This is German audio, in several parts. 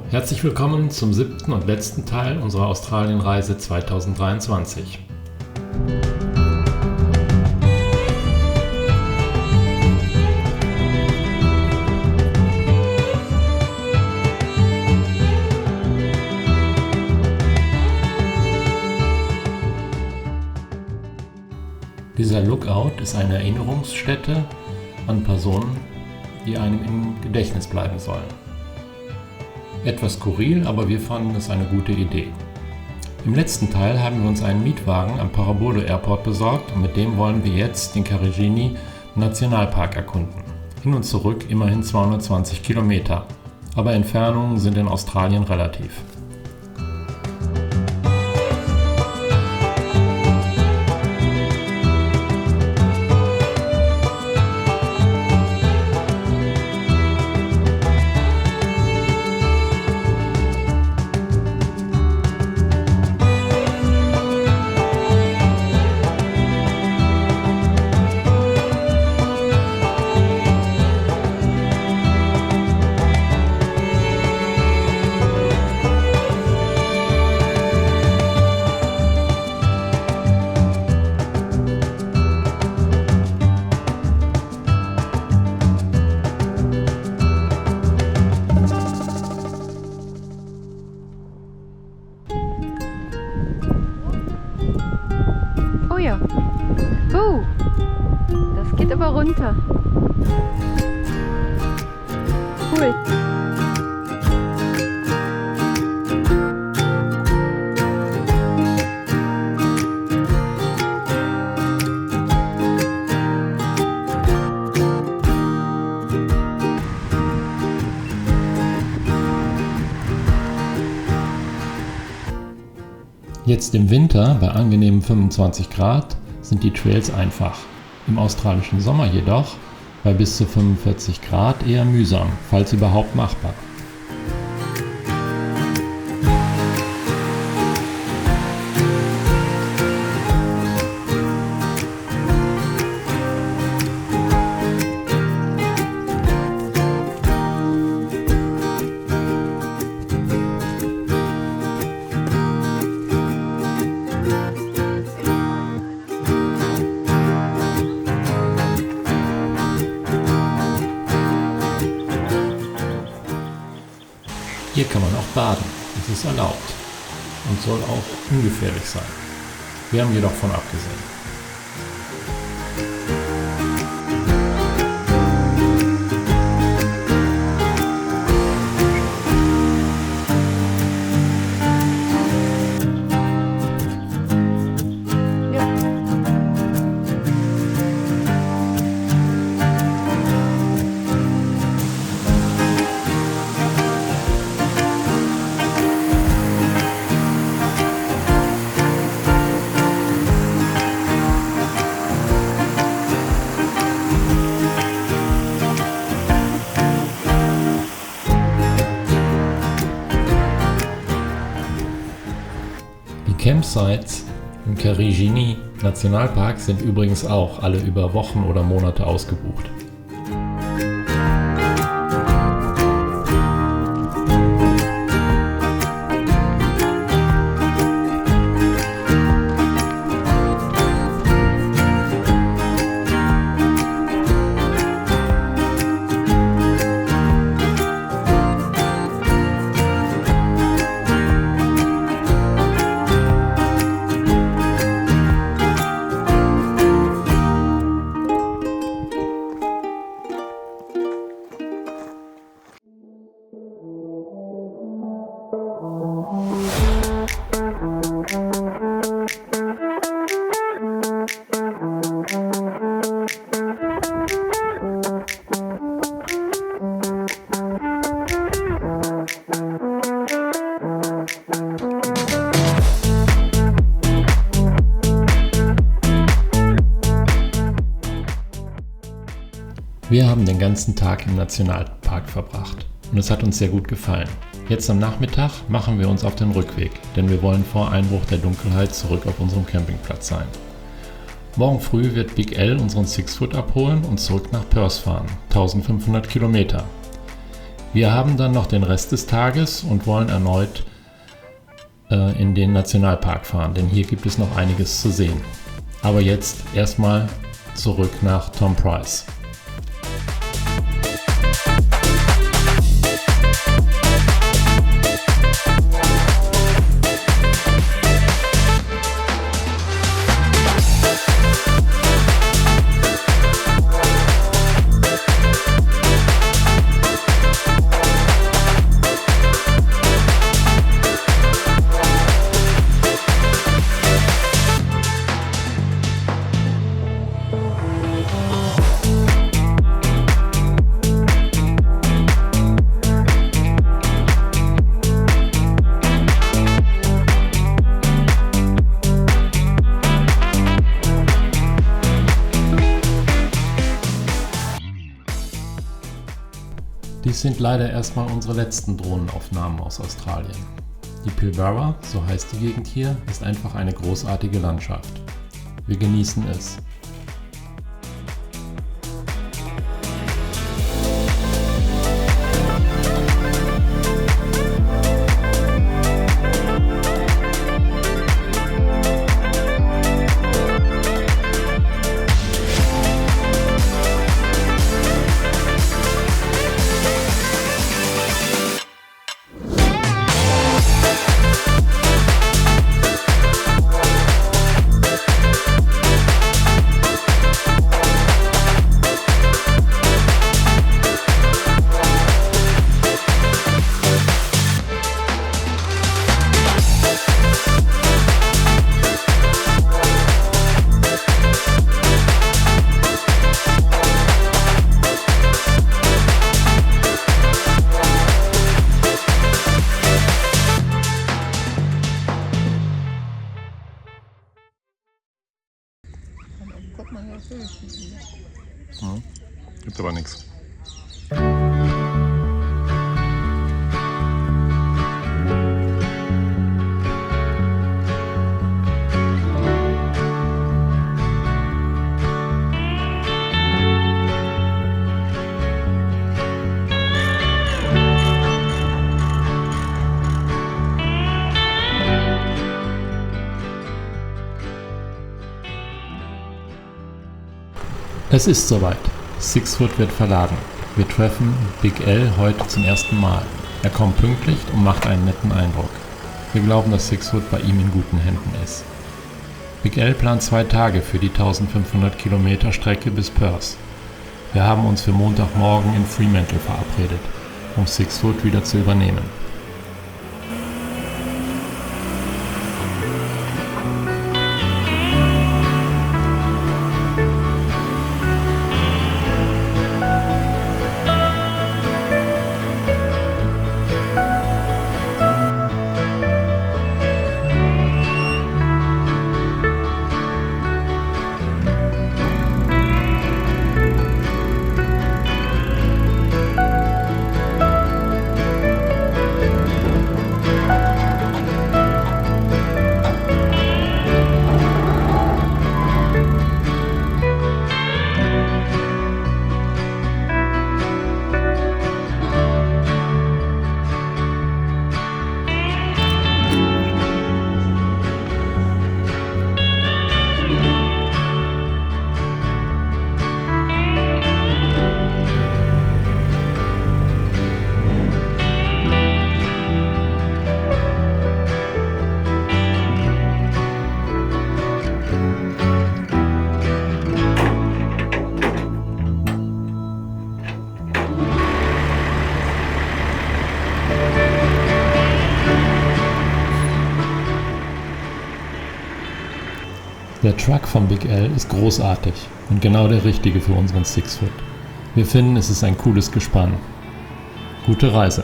herzlich willkommen zum 7. und letzten Teil unserer Australienreise 2023. Dieser Lookout ist eine Erinnerungsstätte an Personen, die einem im Gedächtnis bleiben sollen. Etwas skurril, aber wir fanden es eine gute Idee. Im letzten Teil haben wir uns einen Mietwagen am Paraburdo Airport besorgt und mit dem wollen wir jetzt den Karijini Nationalpark erkunden. Hin und zurück immerhin 220 Kilometer, aber Entfernungen sind in Australien relativ. Oh ja. Das geht aber runter. Cool. Jetzt im Winter bei angenehmen 25 Grad sind die Trails einfach. Im australischen Sommer jedoch bei bis zu 45 Grad eher mühsam, falls überhaupt machbar. Hier kann man auch baden, das ist erlaubt und soll auch ungefährlich sein. Wir haben jedoch von abgesehen. Die Campsites im Karijini Nationalpark sind übrigens auch alle über Wochen oder Monate ausgebucht. Wir haben den ganzen Tag im Nationalpark verbracht und es hat uns sehr gut gefallen. Jetzt am Nachmittag machen wir uns auf den Rückweg, denn wir wollen vor Einbruch der Dunkelheit zurück auf unserem Campingplatz sein. Morgen früh wird Big L unseren Sixfoot abholen und zurück nach Perth fahren, 1500 Kilometer. Wir haben dann noch den Rest des Tages und wollen erneut in den Nationalpark fahren, denn hier gibt es noch einiges zu sehen. Aber jetzt erstmal zurück nach Tom Price. Dies sind leider erstmal unsere letzten Drohnenaufnahmen aus Australien. Die Pilbara, so heißt die Gegend hier, ist einfach eine großartige Landschaft. Wir genießen es. Guck mal, hier Vögel fliegen. Gibt aber nichts. Es ist soweit. Sixfoot wird verladen. Wir treffen Big L heute zum ersten Mal. Er kommt pünktlich und macht einen netten Eindruck. Wir glauben, dass Sixfoot bei ihm in guten Händen ist. Big L plant 2 Tage für die 1500 Kilometer Strecke bis Perth. Wir haben uns für Montagmorgen in Fremantle verabredet, um Sixfoot wieder zu übernehmen. Der Truck von Big L ist großartig und genau der richtige für unseren Sixfoot. Wir finden, es ist ein cooles Gespann. Gute Reise!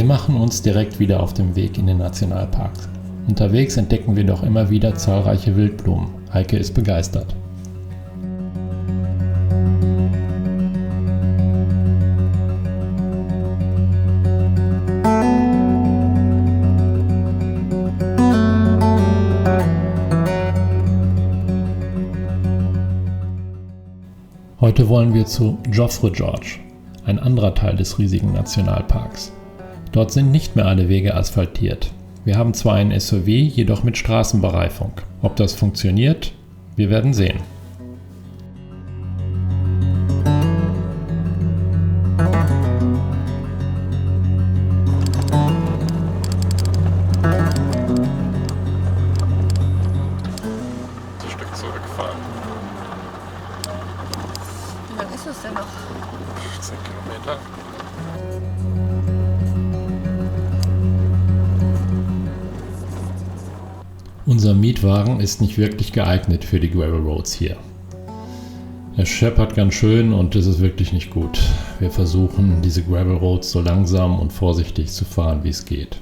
Wir machen uns direkt wieder auf den Weg in den Nationalpark. Unterwegs entdecken wir doch immer wieder zahlreiche Wildblumen. Heike ist begeistert. Heute wollen wir zu Geoffrey George, ein anderer Teil des riesigen Nationalparks. Dort sind nicht mehr alle Wege asphaltiert. Wir haben zwar ein SUV, jedoch mit Straßenbereifung. Ob das funktioniert? Wir werden sehen. Ein Stück zurückfahren. Wie lang ist es denn noch? 15 Kilometer. Unser Mietwagen ist nicht wirklich geeignet für die Gravel Roads hier. Er scheppert ganz schön und es ist wirklich nicht gut. Wir versuchen, diese Gravel Roads so langsam und vorsichtig zu fahren, wie es geht.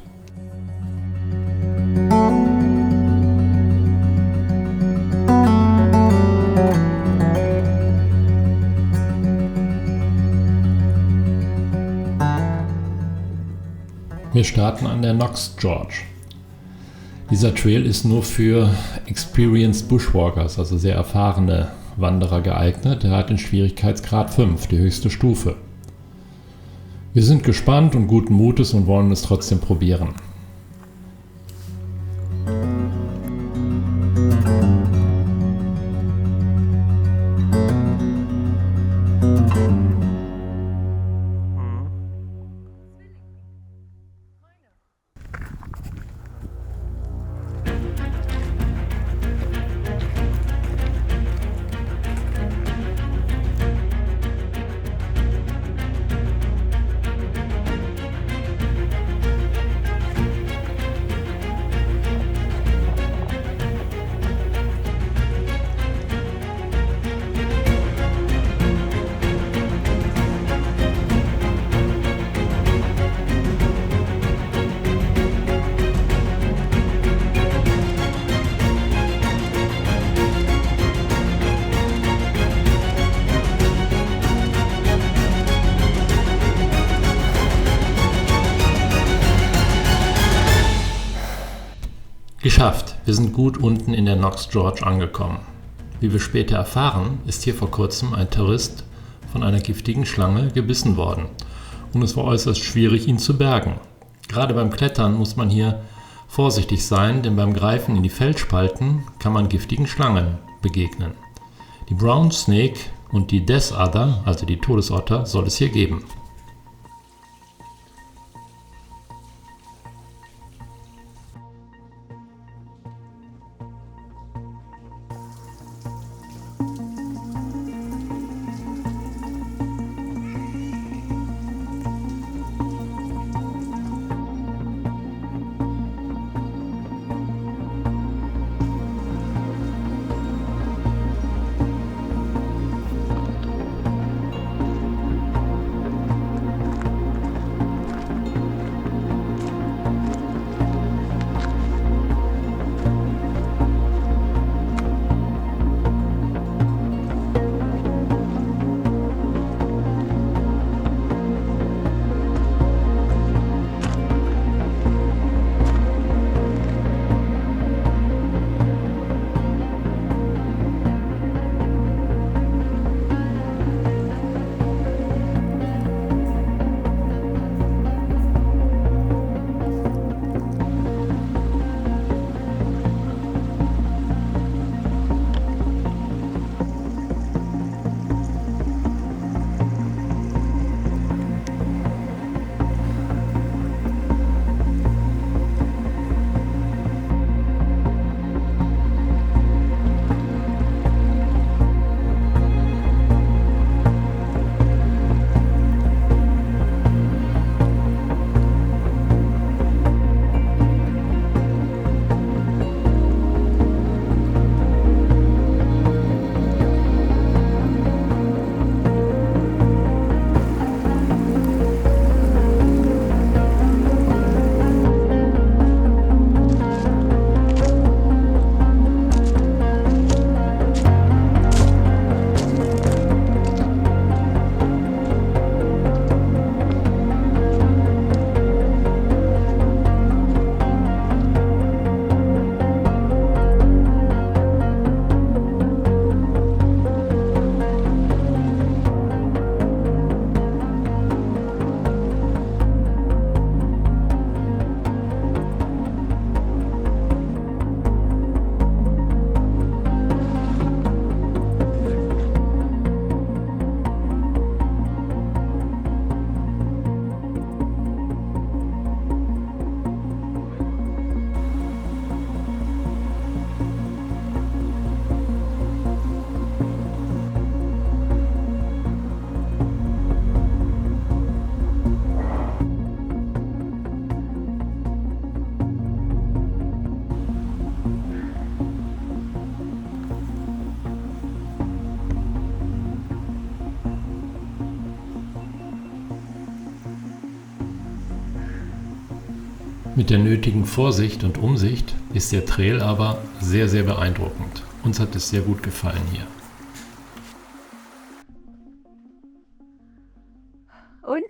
Wir starten an der Knox George. Dieser Trail ist nur für Experienced Bushwalkers, also sehr erfahrene Wanderer geeignet. Er hat den Schwierigkeitsgrad 5, die höchste Stufe. Wir sind gespannt und guten Mutes und wollen es trotzdem probieren. Geschafft, wir sind gut unten in der Knox George angekommen. Wie wir später erfahren, ist hier vor kurzem ein Tourist von einer giftigen Schlange gebissen worden und es war äußerst schwierig, ihn zu bergen. Gerade beim Klettern muss man hier vorsichtig sein, denn beim Greifen in die Felsspalten kann man giftigen Schlangen begegnen. Die Brown Snake und die Death Adder, also die Todesotter, soll es hier geben. Mit der nötigen Vorsicht und Umsicht ist der Trail aber sehr, sehr beeindruckend. Uns hat es sehr gut gefallen hier. Und?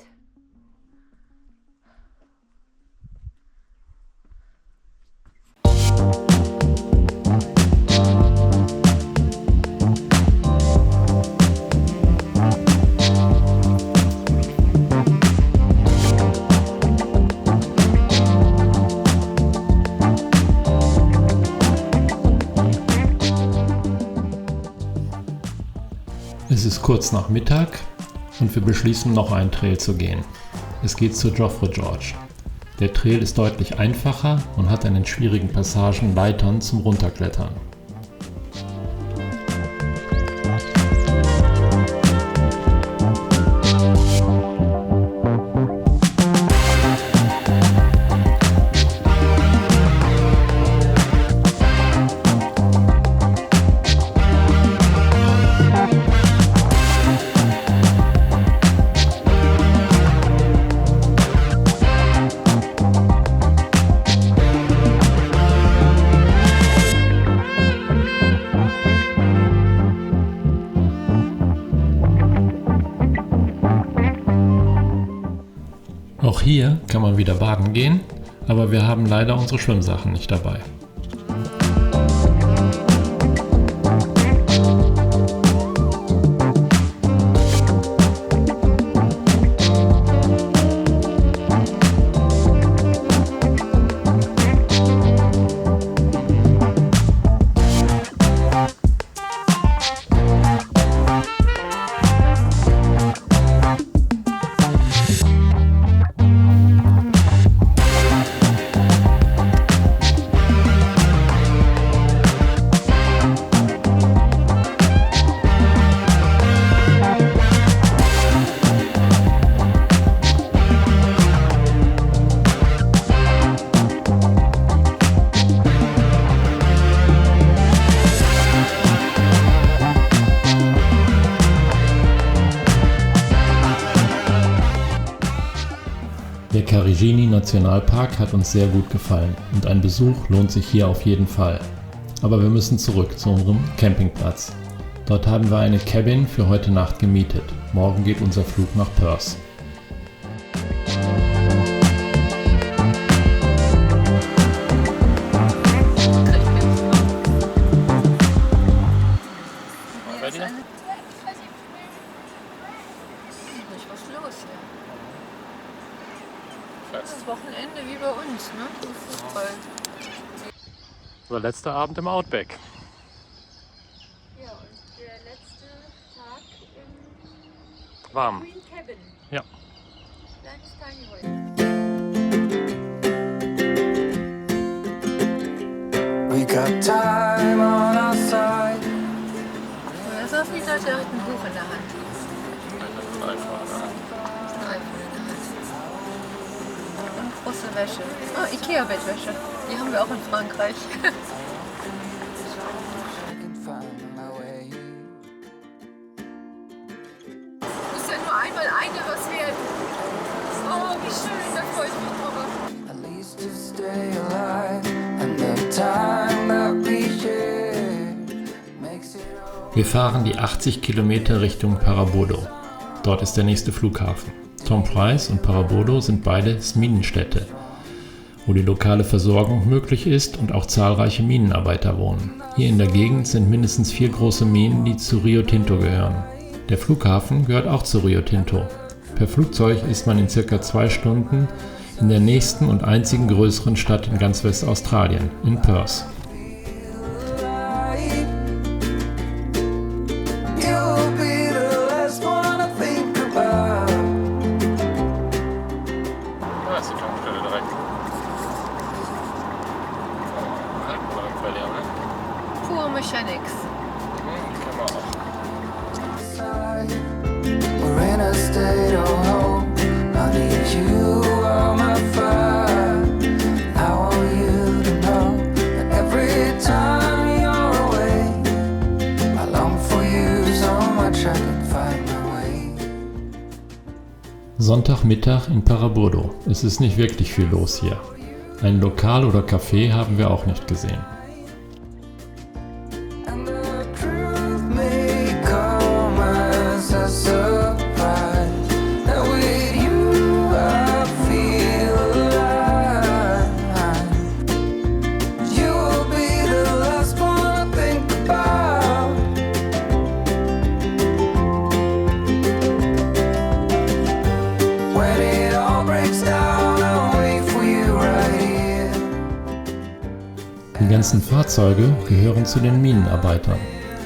Es ist kurz nach Mittag und wir beschließen, noch einen Trail zu gehen. Es geht zu Geoffrey George. Der Trail ist deutlich einfacher und hat an den schwierigen Passagen Leitern zum Runterklettern. Auch hier kann man wieder baden gehen, aber wir haben leider unsere Schwimmsachen nicht dabei. Der Carigini Nationalpark hat uns sehr gut gefallen und ein Besuch lohnt sich hier auf jeden Fall. Aber wir müssen zurück zu unserem Campingplatz. Dort haben wir eine Cabin für heute Nacht gemietet. Morgen geht unser Flug nach Perth. Das Wochenende wie bei uns, ne? Fußball. Unser letzter Abend im Outback. Ja, und der letzte Tag im Warm. Green Cabin. Ja. Kleines Tiny Häuschen. We got time on our side. Da saß die Leute, der hat ein Buch in der Hand. Ein iPhone in der Hand. Und große Wäsche. Oh, Ikea-Bettwäsche. Die haben wir auch in Frankreich. I can find my way. Muss ja nur einmal eine was werden. Oh, wie schön, da freue ich mich drüber. At least to stay alive. And the time that we share makes it all. Wir fahren die 80 Kilometer Richtung Parabodo. Dort ist der nächste Flughafen. Tom Price und Parabodo sind beides Minenstädte, wo die lokale Versorgung möglich ist und auch zahlreiche Minenarbeiter wohnen. Hier in der Gegend sind mindestens 4 große Minen, die zu Rio Tinto gehören. Der Flughafen gehört auch zu Rio Tinto. Per Flugzeug ist man in ca. 2 Stunden in der nächsten und einzigen größeren Stadt in ganz Westaustralien, in Perth. You'll be the last one I think about. Da ist die Tankstelle direkt. Pure Mechanics. We're in a state of hope. I need you on my fire. I want you to know that every time you're away, I long for you so much I can find my way. Sonntagmittag in Parabodo. Es ist nicht wirklich viel los hier. Ein Lokal oder Café haben wir auch nicht gesehen. And the truth may come as a surprise that with you I feel alive. You will be the last one I think about. When it all breaks down, I'll wait for you right here. Die ganzen Fahrzeuge gehören zu den Minenarbeitern.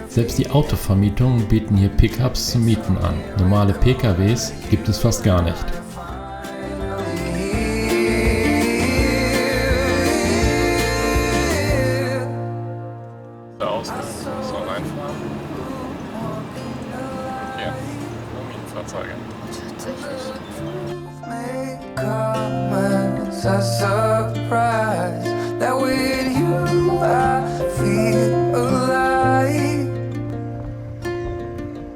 Selbst die Autovermietungen bieten hier Pickups zum Mieten an. Normale PKWs gibt es fast gar nicht. So reinfahren. Okay, Minenfahrzeuge. Tatsächlich. May come as a surprise that with you I feel alive.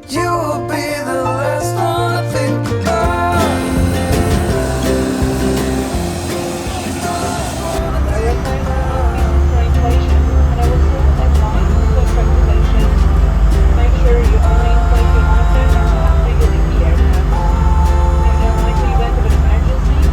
You will be the last one I think about. Make sure you only place your content and configure the key aircraft. In the unlikely event of an emergency,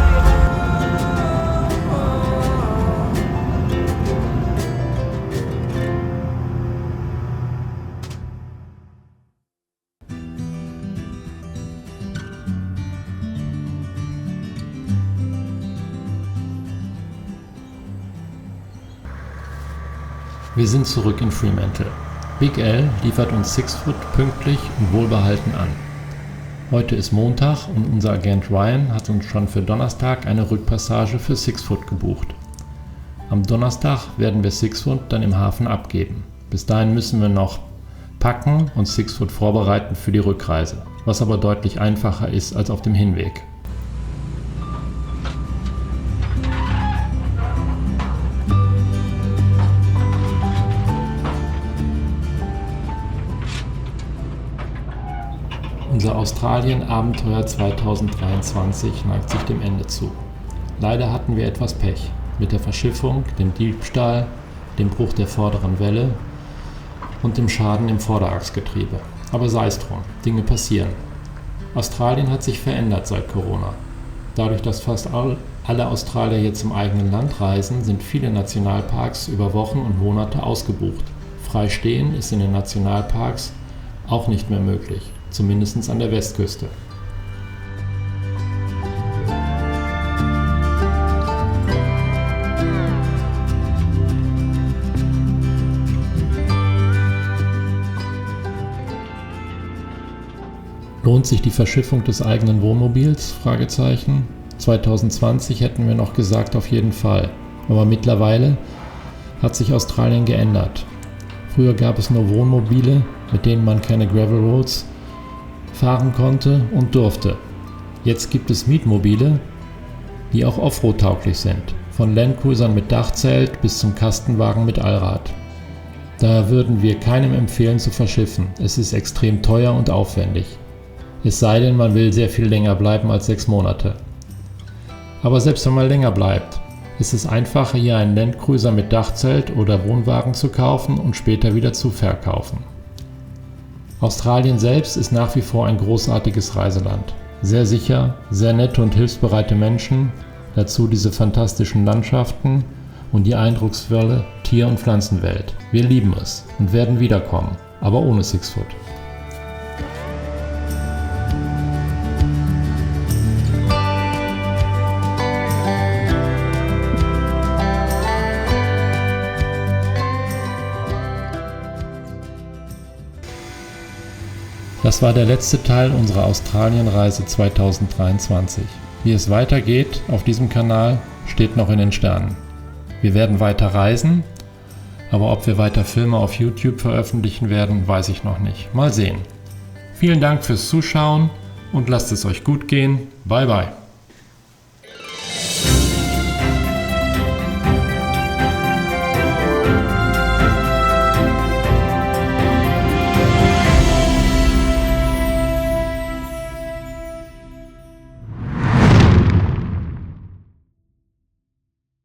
make sure you have Wir sind zurück in Fremantle. Big L liefert uns Sixfoot pünktlich und wohlbehalten an. Heute ist Montag und unser Agent Ryan hat uns schon für Donnerstag eine Rückpassage für Sixfoot gebucht. Am Donnerstag werden wir Sixfoot dann im Hafen abgeben. Bis dahin müssen wir noch packen und Sixfoot vorbereiten für die Rückreise, was aber deutlich einfacher ist als auf dem Hinweg. Unser Australien-Abenteuer 2023 neigt sich dem Ende zu. Leider hatten wir etwas Pech mit der Verschiffung, dem Diebstahl, dem Bruch der vorderen Welle und dem Schaden im Vorderachsgetriebe. Aber sei es drum, Dinge passieren. Australien hat sich verändert seit Corona. Dadurch, dass fast alle Australier jetzt im eigenen Land reisen, sind viele Nationalparks über Wochen und Monate ausgebucht. Frei stehen ist in den Nationalparks auch nicht mehr möglich. Zumindest an der Westküste. Lohnt sich die Verschiffung des eigenen Wohnmobils? 2020 hätten wir noch gesagt, auf jeden Fall. Aber mittlerweile hat sich Australien geändert. Früher gab es nur Wohnmobile, mit denen man keine Gravel Roads fahren konnte und durfte. Jetzt gibt es Mietmobile, die auch Offroad-tauglich sind. Von Landcruisern mit Dachzelt bis zum Kastenwagen mit Allrad. Da würden wir keinem empfehlen zu verschiffen. Es ist extrem teuer und aufwendig. Es sei denn, man will sehr viel länger bleiben als 6 Monate. Aber selbst wenn man länger bleibt, ist es einfacher, hier einen Landcruiser mit Dachzelt oder Wohnwagen zu kaufen und später wieder zu verkaufen. Australien selbst ist nach wie vor ein großartiges Reiseland. Sehr sicher, sehr nette und hilfsbereite Menschen, dazu diese fantastischen Landschaften und die eindrucksvolle Tier- und Pflanzenwelt. Wir lieben es und werden wiederkommen, aber ohne Sixfoot. Das war der letzte Teil unserer Australienreise 2023. Wie es weitergeht auf diesem Kanal, steht noch in den Sternen. Wir werden weiter reisen, aber ob wir weiter Filme auf YouTube veröffentlichen werden, weiß ich noch nicht. Mal sehen. Vielen Dank fürs Zuschauen und lasst es euch gut gehen. Bye bye.